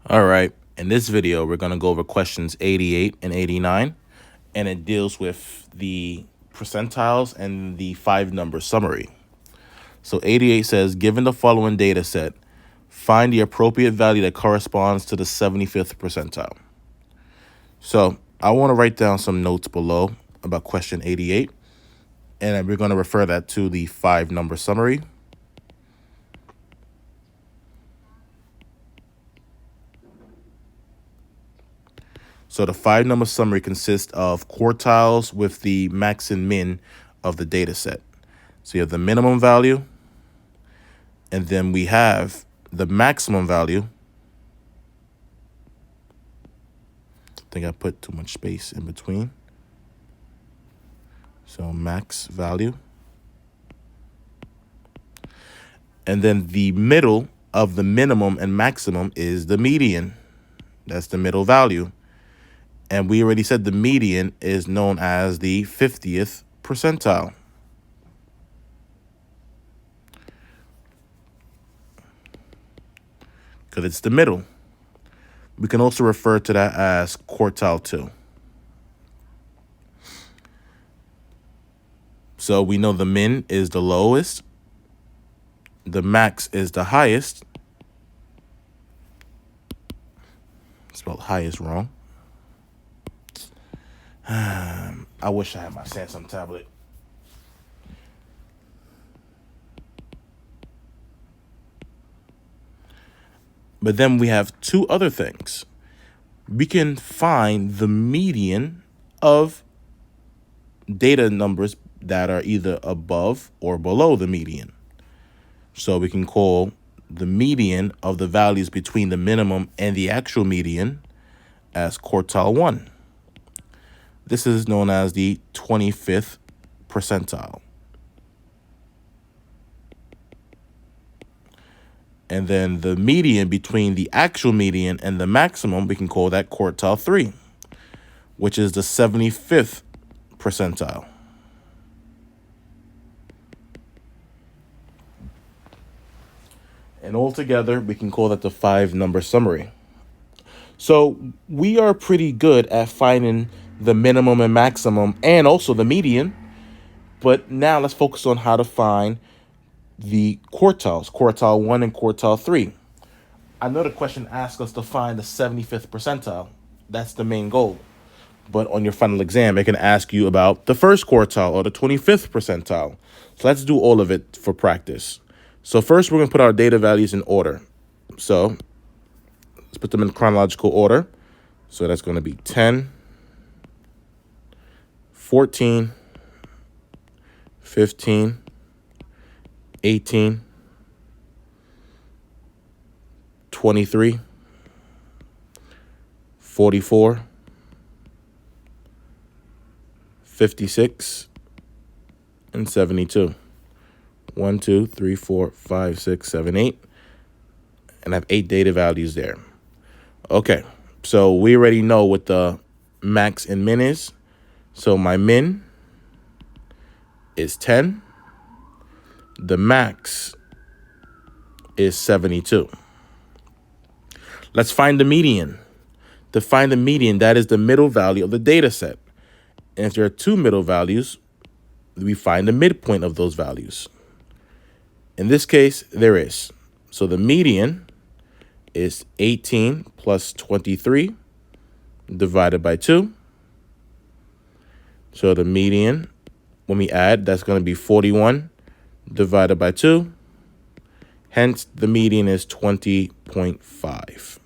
All right, in this video, we're going to go over questions 88 and 89, and it deals with the percentiles and the 5-number summary. So 88 says, given the following data set, find the appropriate value that corresponds to the 75th percentile. So I want to write down some notes below about question 88, and we're going to refer that to the 5-number summary. So the 5-number summary consists of quartiles with the max and min of the data set. So you have the minimum value, and then we have the maximum value. I think I put too much space in between. So max value. And then the middle of the minimum and maximum is the median. That's the middle value. And we already said the median is known as the 50th percentile. Because it's the middle. We can also refer to that as quartile 2. So we know the min is the lowest. The max is the highest. Spelled highest wrong. I wish I had my Samsung tablet. But then we have two other things. We can find the median of data numbers that are either above or below the median. So we can call the median of the values between the minimum and the actual median as quartile 1. This is known as the 25th percentile. And then the median between the actual median and the maximum, we can call that quartile 3, which is the 75th percentile. And altogether, we can call that the 5-number summary. So we are pretty good at finding the minimum and maximum and also the median. But now let's focus on how to find the quartiles, quartile 1 and quartile 3. I know the question asks us to find the 75th percentile. That's the main goal. But on your final exam, it can ask you about the first quartile or the 25th percentile. So let's do all of it for practice. So first, we're going to put our data values in order. So let's put them in chronological order. So that's going to be 10, 14, 15, 18, 23, 44, 56, and 72. 1, 2, 3, 4, 5, 6, 7, 8. And I have 8 data values there. Okay, so we already know what the max and min is. So my min is 10. The max is 72. Let's find the median. To find the median, that is the middle value of the data set. And if there are 2 middle values, we find the midpoint of those values. In this case, there is. So the median is 18 plus 23 divided by 2. So the median, when we add, that's going to be 41 divided by 2. Hence, the median is 20.5.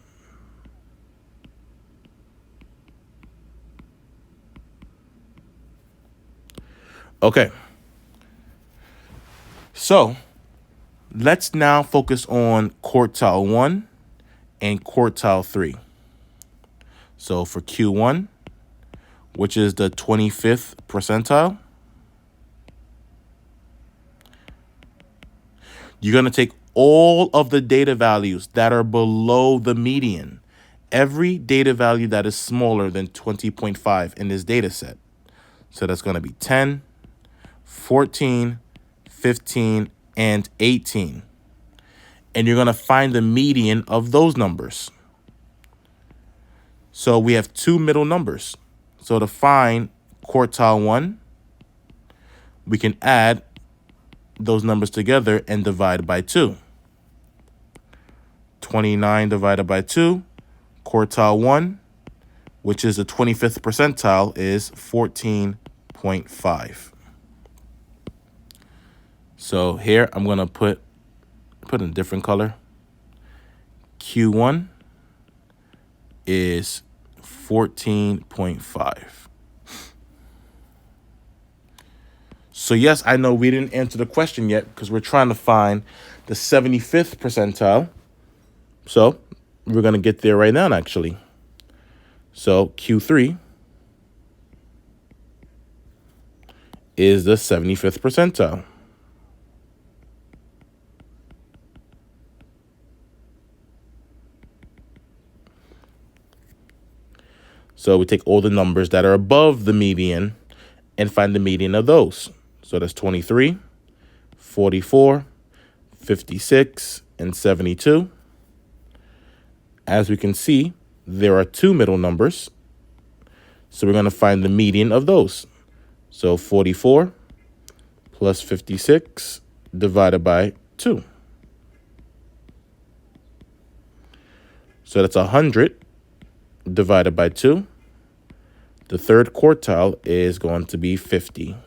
Okay. So let's now focus on quartile 1 and quartile 3. So for Q1, which is the 25th percentile, you're going to take all of the data values that are below the median, every data value that is smaller than 20.5 in this data set. So that's going to be 10, 14, 15, and 18. And you're going to find the median of those numbers. So we have two middle numbers. So to find quartile 1, we can add those numbers together and divide by 2. 29 divided by 2, quartile 1, which is the 25th percentile, is 14.5. So here I'm going to put in a different color. Q1 is 14.5. So yes, I know we didn't answer the question yet because we're trying to find the 75th percentile. So we're going to get there right now, actually. So Q3 is the 75th percentile. So we take all the numbers that are above the median and find the median of those. So that's 23, 44, 56, and 72. As we can see, there are two middle numbers. So we're going to find the median of those. So 44 plus 56 divided by 2. So that's 100 divided by 2. The third quartile is going to be 50.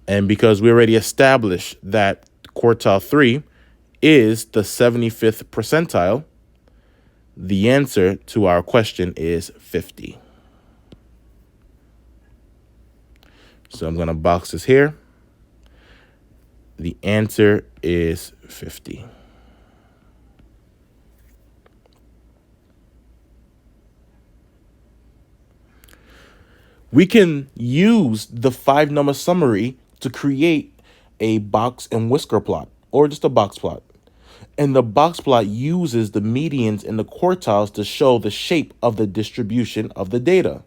And because we already established that quartile 3 is the 75th percentile, the answer to our question is 50. So I'm going to box this here. The answer is 50. We can use the 5-number summary to create a box and whisker plot, or just a box plot. And the box plot uses the medians and the quartiles to show the shape of the distribution of the data,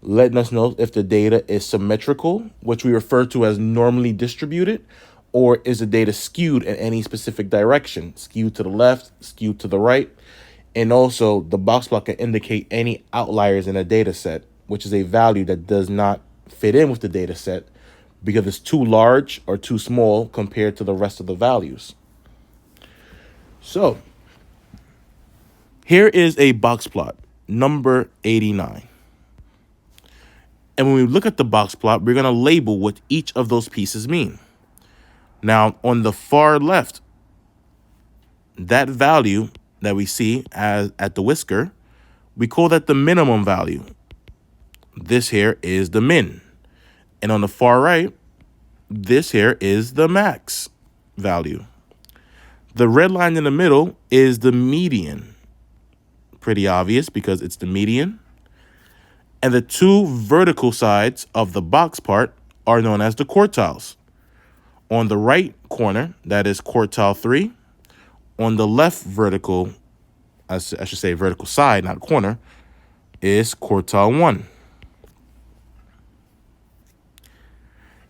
letting us know if the data is symmetrical, which we refer to as normally distributed, or is the data skewed in any specific direction, skewed to the left, skewed to the right. And also the box plot can indicate any outliers in a data set, which is a value that does not fit in with the data set because it's too large or too small compared to the rest of the values. So here is a box plot, number 89. And when we look at the box plot, we're going to label what each of those pieces mean. Now, on the far left, that value that we see at the whisker, we call that the minimum value. This here is the min. And on the far right, this here is the max value. The red line in the middle is the median. Pretty obvious because it's the median. And the two vertical sides of the box part are known as the quartiles. On the right corner, that is quartile 3. On the left vertical, I should say vertical side, not corner, is quartile 1.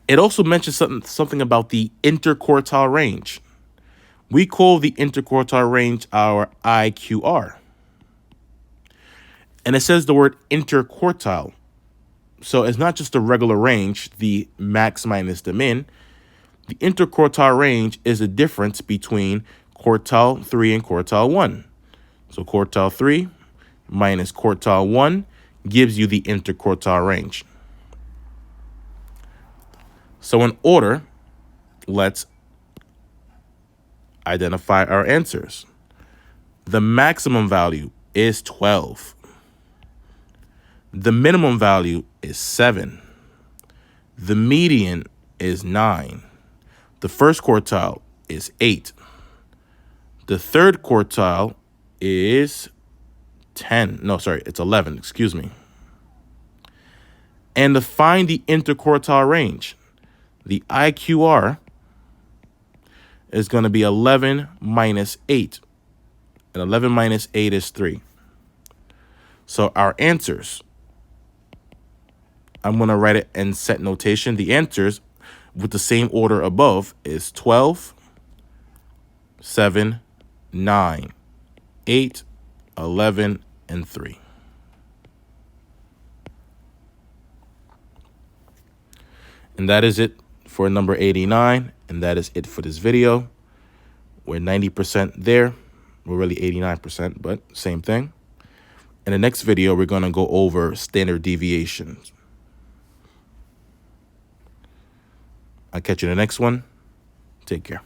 It also mentions something about the interquartile range. We call the interquartile range our IQR. And it says the word interquartile. So it's not just a regular range, the max minus the min. The interquartile range is a difference between quartile 3 and quartile 1. So quartile 3 minus quartile 1 gives you the interquartile range. So in order, let's identify our answers. The maximum value is 12. The minimum value is 7. The median is 9. The first quartile is 8. The third quartile is 10. No, sorry, it's 11, excuse me. And to find the interquartile range, the IQR is going to be 11 minus 8. And 11 minus 8 is 3. So our answers, I'm going to write it in set notation. The answers with the same order above is 12, 7, 9, 8, 11, and 3. And that is it for number 89. And that is it for this video. We're 90% there. We're really 89%, but same thing. In the next video, we're going to go over standard deviations. I'll catch you in the next one. Take care.